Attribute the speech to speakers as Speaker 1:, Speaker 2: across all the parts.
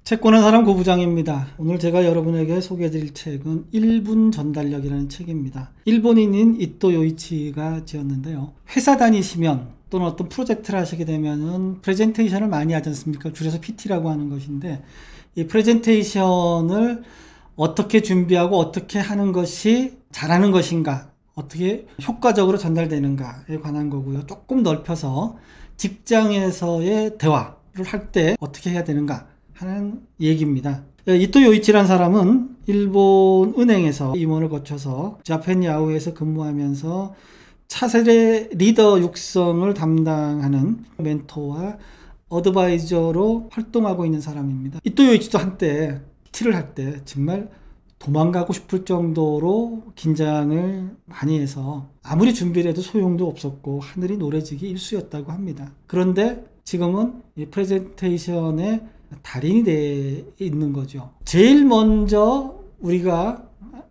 Speaker 1: 채권한 사람 고부장입니다. 오늘 제가 여러분에게 소개해드릴 책은 1분 전달력이라는 책입니다. 일본인인 이토 요이치가 지었는데요. 회사 다니시면 또는 어떤 프로젝트를 하시게 되면은 프레젠테이션을 많이 하지 않습니까? 줄여서 PT라고 하는 것인데, 이 프레젠테이션을 어떻게 준비하고 어떻게 하는 것이 잘하는 것인가, 어떻게 효과적으로 전달되는가에 관한 거고요. 조금 넓혀서 직장에서의 대화를 할 때 어떻게 해야 되는가 하는 얘기입니다. 이토 요이치란 사람은 일본 은행에서 임원을 거쳐서 자펜 야후에서 근무하면서 차세대 리더 육성을 담당하는 멘토와 어드바이저로 활동하고 있는 사람입니다. 이토 요이치도 한때 PT를 할 때 정말 도망가고 싶을 정도로 긴장을 많이 해서 아무리 준비를 해도 소용도 없었고 하늘이 노래지기 일쑤였다고 합니다. 그런데 지금은 이 프레젠테이션의 달인이 돼 있는 거죠. 제일 먼저 우리가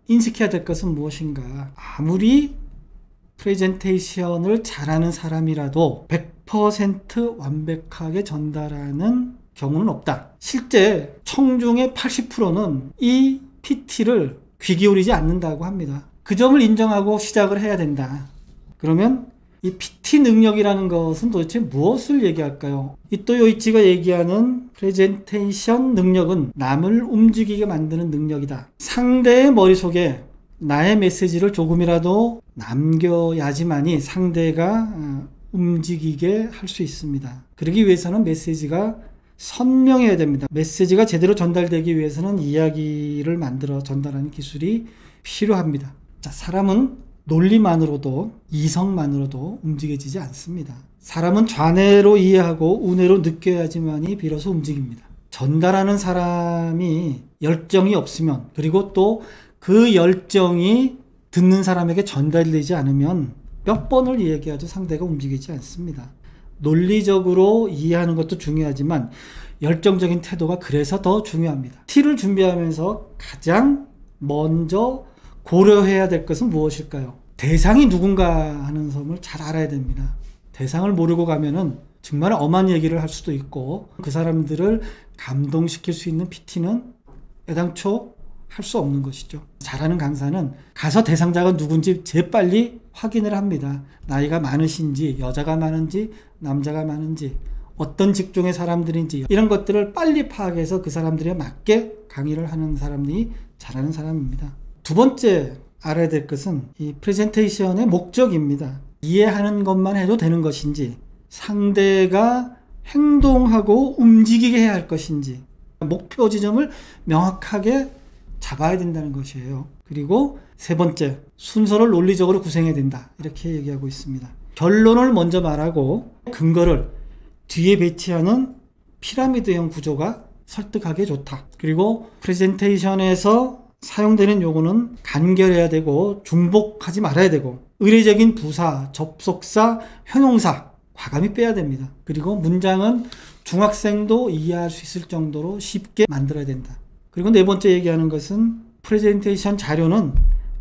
Speaker 1: 인식해야 될 것은 무엇인가? 아무리 프레젠테이션을 잘하는 사람이라도 100% 완벽하게 전달하는 경우는 없다. 실제 청중의 80%는 이 PT를 귀 기울이지 않는다고 합니다. 그 점을 인정하고 시작을 해야 된다. 그러면 이 PT 능력이라는 것은 도대체 무엇을 얘기할까요? 이토 요이치가 얘기하는 프레젠테이션 능력은 남을 움직이게 만드는 능력이다. 상대의 머릿속에 나의 메시지를 조금이라도 남겨야지만이 상대가 움직이게 할 수 있습니다. 그러기 위해서는 메시지가 선명해야 됩니다. 메시지가 제대로 전달되기 위해서는 이야기를 만들어 전달하는 기술이 필요합니다. 자, 사람은 논리만으로도 이성만으로도 움직여지지 않습니다. 사람은 좌뇌로 이해하고 우뇌로 느껴야지만이 비로소 움직입니다. 전달하는 사람이 열정이 없으면, 그리고 또 그 열정이 듣는 사람에게 전달되지 않으면 몇 번을 얘기해도 상대가 움직이지 않습니다. 논리적으로 이해하는 것도 중요하지만 열정적인 태도가 그래서 더 중요합니다. T를 준비하면서 가장 먼저 고려해야 될 것은 무엇일까요? 대상이 누군가 하는 점을 잘 알아야 됩니다. 대상을 모르고 가면은 정말 엄한 얘기를 할 수도 있고 그 사람들을 감동시킬 수 있는 PT는 애당초 할 수 없는 것이죠. 잘하는 강사는 가서 대상자가 누군지 재빨리 확인을 합니다. 나이가 많으신지, 여자가 많은지, 남자가 많은지, 어떤 직종의 사람들인지 이런 것들을 빨리 파악해서 그 사람들에 맞게 강의를 하는 사람이 잘하는 사람입니다. 두 번째 알아야 될 것은 이 프레젠테이션의 목적입니다. 이해하는 것만 해도 되는 것인지, 상대가 행동하고 움직이게 해야 할 것인지, 목표 지점을 명확하게 잡아야 된다는 것이에요. 그리고 세 번째, 순서를 논리적으로 구성해야 된다. 이렇게 얘기하고 있습니다. 결론을 먼저 말하고 근거를 뒤에 배치하는 피라미드형 구조가 설득하기 좋다. 그리고 프레젠테이션에서 사용되는 용어는 간결해야 되고 중복하지 말아야 되고 의례적인 부사, 접속사, 형용사 과감히 빼야 됩니다. 그리고 문장은 중학생도 이해할 수 있을 정도로 쉽게 만들어야 된다. 그리고 네 번째 얘기하는 것은 프레젠테이션 자료는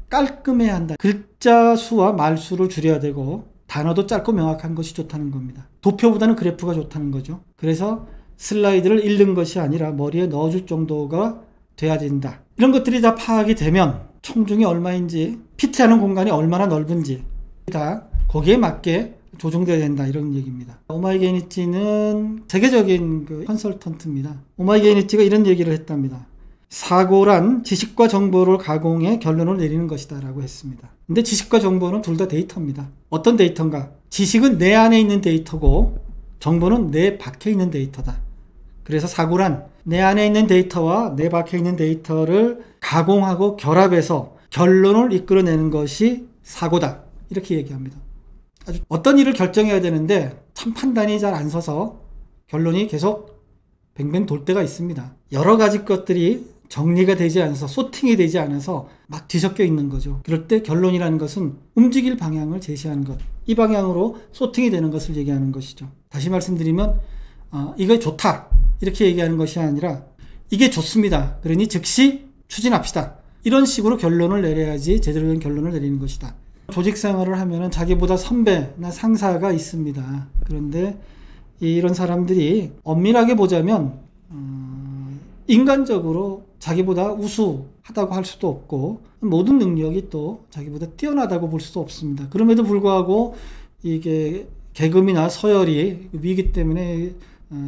Speaker 1: 깔끔해야 한다. 글자 수와 말수를 줄여야 되고 단어도 짧고 명확한 것이 좋다는 겁니다. 도표보다는 그래프가 좋다는 거죠. 그래서 슬라이드를 읽는 것이 아니라 머리에 넣어줄 정도가 돼야 된다. 이런 것들이 다 파악이 되면 청중이 얼마인지, PT하는 공간이 얼마나 넓은지 다 거기에 맞게 조정돼야 된다, 이런 얘기입니다. 오마이게니치는 세계적인 컨설턴트입니다. 오마이게니치가 이런 얘기를 했답니다. 사고란 지식과 정보를 가공해 결론을 내리는 것이다 라고 했습니다. 근데 지식과 정보는 둘 다 데이터입니다. 어떤 데이터인가? 지식은 내 안에 있는 데이터고 정보는 내 밖에 있는 데이터다. 그래서 사고란 내 안에 있는 데이터와 내 밖에 있는 데이터를 가공하고 결합해서 결론을 이끌어내는 것이 사고다. 이렇게 얘기합니다. 아주 어떤 일을 결정해야 되는데 참 판단이 잘 안 서서 결론이 계속 뱅뱅 돌 때가 있습니다. 여러 가지 것들이 정리가 되지 않아서, 소팅이 되지 않아서 막 뒤섞여 있는 거죠. 그럴 때 결론이라는 것은 움직일 방향을 제시하는 것, 이 방향으로 소팅이 되는 것을 얘기하는 것이죠. 다시 말씀드리면 이게 좋다 이렇게 얘기하는 것이 아니라 이게 좋습니다. 그러니 즉시 추진합시다. 이런 식으로 결론을 내려야지 제대로 된 결론을 내리는 것이다. 조직 생활을 하면 자기보다 선배나 상사가 있습니다. 그런데 이런 사람들이 엄밀하게 보자면 인간적으로 자기보다 우수하다고 할 수도 없고 모든 능력이 또 자기보다 뛰어나다고 볼 수도 없습니다. 그럼에도 불구하고 이게 계급이나 서열이 위기 때문에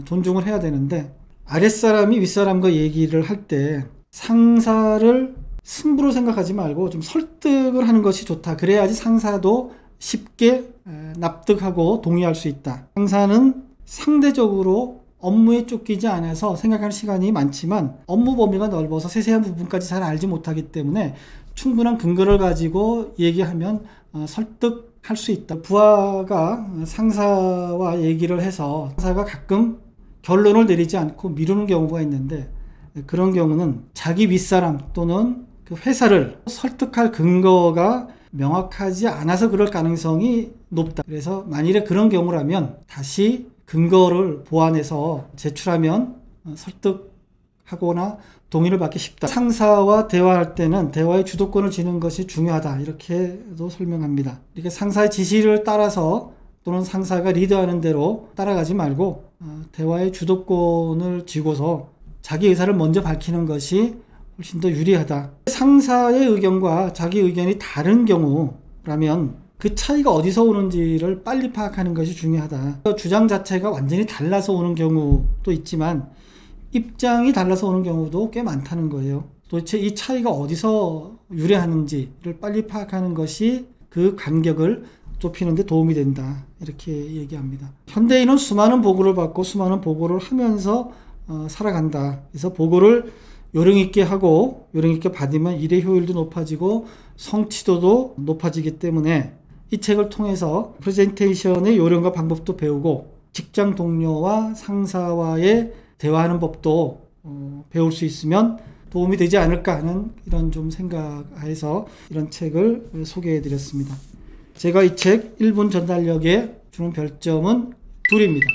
Speaker 1: 존중을 해야 되는데, 아랫사람이 윗사람과 얘기를 할 때 상사를 승부로 생각하지 말고 좀 설득을 하는 것이 좋다. 그래야지 상사도 쉽게 납득하고 동의할 수 있다. 상사는 상대적으로 업무에 쫓기지 않아서 생각할 시간이 많지만 업무 범위가 넓어서 세세한 부분까지 잘 알지 못하기 때문에 충분한 근거를 가지고 얘기하면 설득할 수 있다. 부하가 상사와 얘기를 해서 상사가 가끔 결론을 내리지 않고 미루는 경우가 있는데, 그런 경우는 자기 윗사람 또는 그 회사를 설득할 근거가 명확하지 않아서 그럴 가능성이 높다. 그래서 만일에 그런 경우라면 다시 근거를 보완해서 제출하면 설득하거나 동의를 받기 쉽다. 상사와 대화할 때는 대화의 주도권을 지는 것이 중요하다. 이렇게도 설명합니다. 이렇게 상사의 지시를 따라서 또는 상사가 리드하는 대로 따라가지 말고 대화의 주도권을 쥐고서 자기 의사를 먼저 밝히는 것이 훨씬 더 유리하다. 상사의 의견과 자기 의견이 다른 경우라면 그 차이가 어디서 오는지를 빨리 파악하는 것이 중요하다. 주장 자체가 완전히 달라서 오는 경우도 있지만 입장이 달라서 오는 경우도 꽤 많다는 거예요. 도대체 이 차이가 어디서 유래하는지를 빨리 파악하는 것이 그 간격을 좁히는 데 도움이 된다. 이렇게 얘기합니다. 현대인은 수많은 보고를 받고 수많은 보고를 하면서 살아간다. 그래서 보고를 요령 있게 하고 요령 있게 받으면 일의 효율도 높아지고 성취도도 높아지기 때문에 이 책을 통해서 프레젠테이션의 요령과 방법도 배우고 직장 동료와 상사와의 대화하는 법도 배울 수 있으면 도움이 되지 않을까 하는 이런 좀 생각해서 이런 책을 소개해 드렸습니다. 제가 이 책 1분 전달력에 주는 별점은 2입니다.